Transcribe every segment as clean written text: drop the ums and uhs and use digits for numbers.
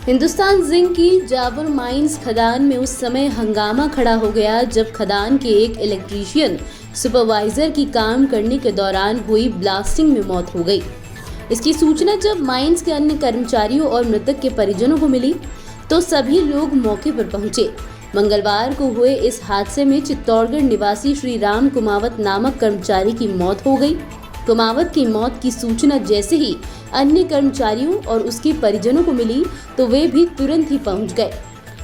Hindustan zinc की जाबर mines खदान में उस समय हंगामा खड़ा हो गया जब खदान के एक इलेक्ट्रीशियन सुपरवाइजर की काम करने के दौरान हुई ब्लास्टिंग में मौत हो गई। इसकी सूचना जब माइंस के अन्य कर्मचारियों और मृतक के परिजनों को मिली तो सभी लोग मौके पर पहुंचे। मंगलवार को हुए इस हादसे में चित्तौड़गढ़ निवासी श्री राम कुमावत नामक कर्मचारी की मौत हो गई। कुमावत की मौत की सूचना जैसे ही अन्य कर्मचारियों और उसके परिजनों को मिली तो वे भी तुरंत ही पहुंच गए,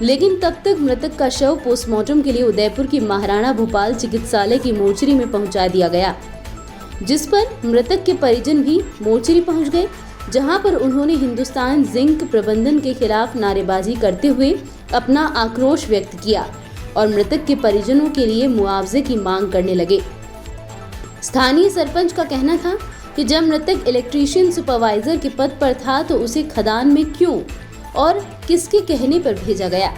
लेकिन तब तक मृतक का शव पोस्टमार्टम के लिए उदयपुर की महाराणा भोपाल चिकित्सालय की मोर्चरी में पहुंचा दिया गया, जिस पर मृतक के परिजन भी मोर्चरी पहुंच गए, जहां पर उन्होंने हिंदुस्तान जिंक प्रबंधन के खिलाफ नारेबाजी करते हुए अपना आक्रोश व्यक्त किया और मृतक के परिजनों के लिए मुआवजे की मांग करने लगे। स्थानीय सरपंच का कहना था कि जब मृतक इलेक्ट्रीशियन सुपरवाइजर के पद पर था तो उसे खदान में क्यों और किसके कहने पर भेजा गया।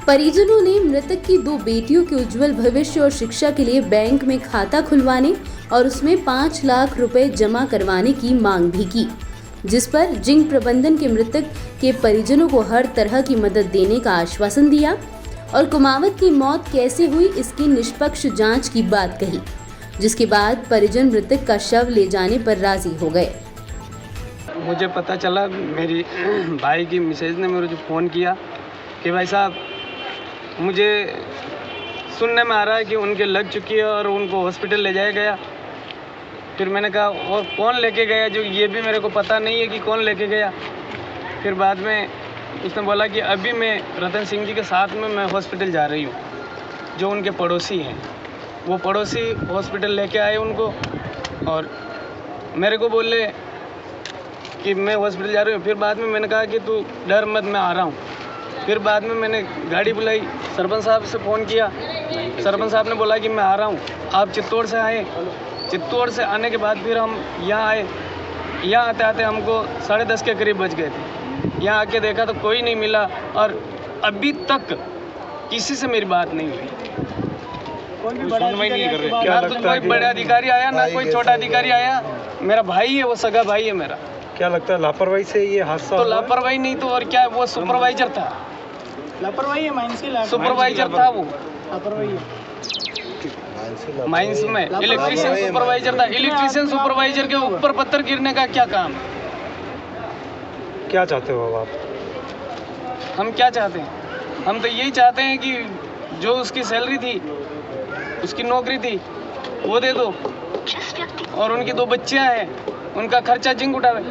परिजनों ने मृतक की 2 बेटियों के उज्जवल भविष्य और शिक्षा के लिए बैंक में खाता खुलवाने और उसमें 5 लाख रुपए जमा करवाने की मांग भी की, जिस पर जिंक प्रबंधन के मृतक के परिजनों को हर तरह की मदद देने का आश्वासन दिया और कुमावत की मौत कैसे हुई इसकी निष्पक्ष जांच की बात कही, जिसके बाद परिजन मृतक का शव ले जाने पर राजी हो गए। मुझे पता चला, मेरी भाई की मिसेज ने मुझे फ़ोन किया कि भाई साहब मुझे सुनने में आ रहा है कि उनके लग चुकी है और उनको हॉस्पिटल ले जाया गया। फिर मैंने कहा और कौन लेके गया, जो ये भी मेरे को पता नहीं है कि कौन लेके गया। फिर बाद में उसने बोला कि अभी मैं रतन सिंह जी के साथ में मैं हॉस्पिटल जा रही हूँ, जो उनके पड़ोसी हैं। वो पड़ोसी हॉस्पिटल लेके आए उनको और मेरे को बोले कि मैं हॉस्पिटल जा रही हूँ। फिर बाद में मैंने कहा कि तू डर मत, मैं आ रहा हूँ। फिर बाद में मैंने गाड़ी बुलाई, सरपंच साहब से फ़ोन किया। सरपंच साहब ने बोला कि मैं आ रहा हूँ। आप चित्तौड़ से आए, चित्तौड़ से आने के बाद फिर हम यहाँ आए। यहाँ आते आते हमको 10:30 के करीब बज गए थे। यहाँ आके देखा तो कोई नहीं मिला और अभी तक किसी से मेरी बात नहीं हुई। क्या तो कोई बड़ा अधिकारी आया ना कोई छोटा अधिकारी आया। मेरा भाई है, वो सगा भाई है मेरा। क्या लगता है लापरवाही से ये हादसा? तो लापरवाही नहीं तो और क्या, वो सुपरवाइजर था। लापरवाही है, माइंस की सुपरवाइजर था वो, लापरवाही है। माइंस में इलेक्ट्रीशियन सुपरवाइजर था। इलेक्ट्रीशियन सुपरवाइजर के ऊपर पत्थर गिरने का क्या काम? क्या चाहते हो आप? हम क्या चाहते हैं? हम तो यही चाहते हैं कि जो उसकी सैलरी थी, उसकी नौकरी थी, वो दे दो और उनकी 2 बच्चियां हैं, उनका खर्चा जिंक उठावे।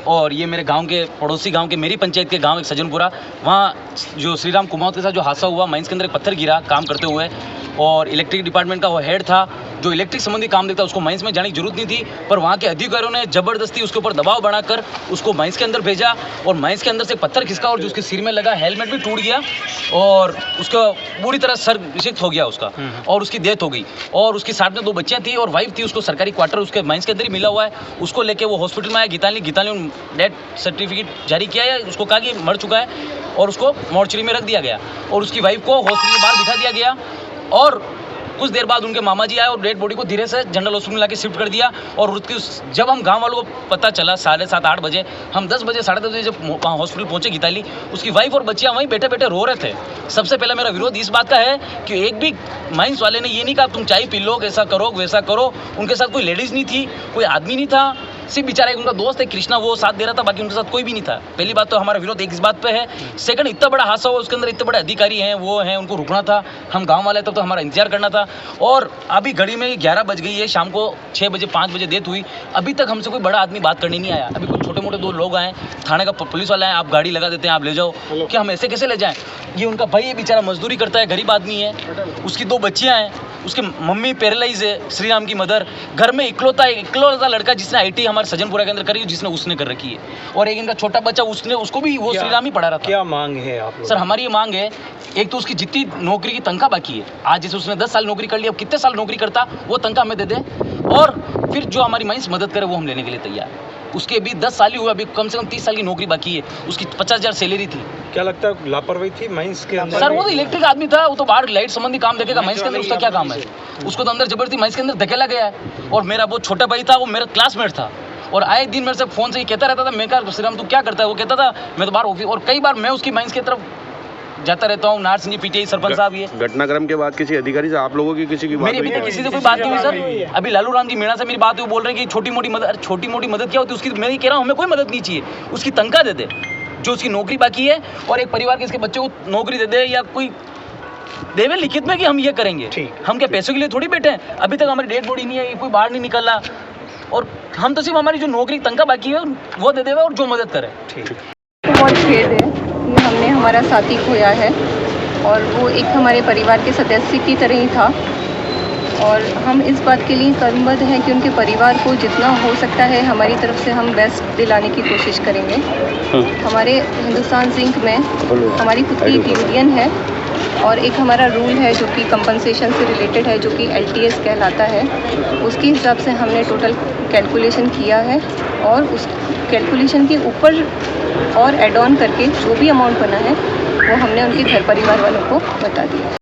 और ये मेरे गांव के पड़ोसी गांव के, मेरी पंचायत के गांव एक सज्जनपुरा, वहाँ जो श्री राम कुमावत के साथ जो हादसा हुआ, माइंस के अंदर एक पत्थर गिरा काम करते हुए और इलेक्ट्रिक डिपार्टमेंट का वो हेड था जो इलेक्ट्रिक संबंधी काम देखता, उसको माइंस में जाने की जरूरत नहीं थी, पर वहाँ के अधिकारियों ने ज़बरदस्ती उसके ऊपर दबाव बनाकर उसको माइंस के अंदर भेजा और माइंस के अंदर से पत्थर खिसका और जो उसके सिर में लगा हेलमेट भी टूट गया और उसका पूरी तरह सर विषिक्त हो गया उसका और उसकी डेथ हो गई। और उसके साथ में 2 बच्चियाँ थी और वाइफ थी। उसको सरकारी क्वार्टर उसके माइंस के अंदर ही मिला हुआ है। उसको लेके वो हॉस्पिटल में आया, गीताली डेथ सर्टिफिकेट जारी किया है, उसको कहा कि मर चुका है और उसको मोर्चरी में रख दिया गया और उसकी वाइफ को हॉस्पिटल के बाहर बिठा दिया गया। और कुछ देर बाद उनके मामा जी आए और डेड बॉडी को धीरे से जनरल हॉस्पिटल में लाके शिफ्ट कर दिया। और उसकी जब हम गांव वालों को पता चला 7:30-8 बजे, हम 10 बजे 10:30 बजे जब हॉस्पिटल पहुंचे गीताली, उसकी वाइफ और बच्चियां वहीं बैठे बैठे रो रहे थे। सबसे पहले मेरा विरोध इस बात का है कि एक भी माइंस वाले ने ये नहीं कहा तुम चाय पी लो, ऐसा करो वैसा करो। उनके साथ कोई लेडीज़ नहीं थी, कोई आदमी नहीं था, सिर्फ बेचारा एक उनका दोस्त है कृष्णा, वो साथ दे रहा था, बाकी उनके साथ कोई भी नहीं था। पहली बात तो हमारा विरोध एक इस बात पे है। सेकंड, इतना बड़ा हादसा हुआ, उसके अंदर इतने बड़े अधिकारी हैं, वो हैं, उनको रुकना था। हम गांव वाले तब तो हमारा इंतजार करना था। और अभी घड़ी में 11 बज गई है, शाम को 6 बजे 5 बजे डेथ हुई, अभी तक हमसे कोई बड़ा आदमी बात करने नहीं आया। अभी कुछ छोटे मोटे 2 लोग आए, थाने का पुलिस वाला है, आप गाड़ी लगा देते हैं, आप ले जाओ। क्या हम ऐसे कैसे ले जाएं? ये उनका भाई है, बेचारा मजदूरी करता है, गरीब आदमी है, उसकी 2 बच्चियाँ हैं, उसकी मम्मी पैरालाइज है, श्री राम की मदर, घर में इकलौता लड़का जिसने IT हमारे सज्जनपुरा के अंदर करी, जिसने उसने कर रखी है, और एक इनका छोटा बच्चा, उसको भी वो श्री राम ही पढ़ा रहा था। क्या मांग है आप लोग? सर हमारी ये मांग है, एक तो उसकी जितनी नौकरी की तनख्वाह बाकी है, आज जैसे उसने 10 साल नौकरी कर ली, अब कितने साल नौकरी करता वो तनख्वाह हमें दे दे, और फिर जो हमारी माइंस मदद करे वो हम लेने के लिए तैयार है। उसके भी 10 साल ही हुआ, अभी कम से कम 30 साल की नौकरी बाकी है, उसकी 50,000 सैलरी थी। क्या लगता है लापरवाही थी माइंस के अंदर? सर वो तो इलेक्ट्रिक आदमी था, वो तो बाहर लाइट संबंधी काम देखेगा, माइंस के अंदर उसका क्या काम है? उसको तो अंदर जबरदस्ती माइंस के अंदर धकेला गया है। और मेरा वो छोटा भाई था, वो मेरा क्लासमेट था, और आए दिन मेरे से फ़ोन से ही कहता रहता था, मैं कहा श्रीराम तू क्या करता है? वो कहता था मैं तो बाहर ऑफिस, और कई बार मैं उसकी माइंस की तरफ जाता रहता हूँ। नार सिंह जी पीटीआई सरपंच साहब ये घटनाक्रम के बाद किसी अधिकारी से आप लोगों की किसी की बात मेरी अभी हुई तक है? किसी से कोई बात नहीं हुई सर। अभी लालू राम जी मीणा से मेरी बात हुई, बोल रहे हैं कि छोटी मोटी मदद क्या होती है उसकी। मैं ये कह रहा हूँ हमें कोई मदद नहीं चाहिए, उसकी तनख्वाह दे दे जो उसकी नौकरी बाकी है, और एक परिवार के इसके बच्चे को नौकरी दे दे, या कोई देवे लिखित में कि हम ये करेंगे। हम क्या पैसों के लिए थोड़ी बैठे हैं? अभी तक हमारी डेड बॉडी नहीं है, कोई बाहर नहीं निकला, और हम तो सिर्फ हमारी जो नौकरी तनख्वाह बाकी है वो दे देवे और जो मदद करे। बहुत खेद है कि हमने हमारा साथी खोया है, और वो एक हमारे परिवार के सदस्य की तरह ही था, और हम इस बात के लिए कर्मबद्ध हैं कि उनके परिवार को जितना हो सकता है हमारी तरफ से हम बेस्ट दिलाने की कोशिश करेंगे। हमारे हिंदुस्तान जिंक में हमारी खुद की एक यूनियन है, और एक हमारा रूल है जो कि कंपनसेशन से रिलेटेड है, जो कि LTS कहलाता है। उसके हिसाब से हमने टोटल कैलकुलेशन किया है, और उस कैलकुलेशन के ऊपर और एड ऑन करके जो भी अमाउंट बना है वो हमने उनके घर परिवार वालों को बता दिया।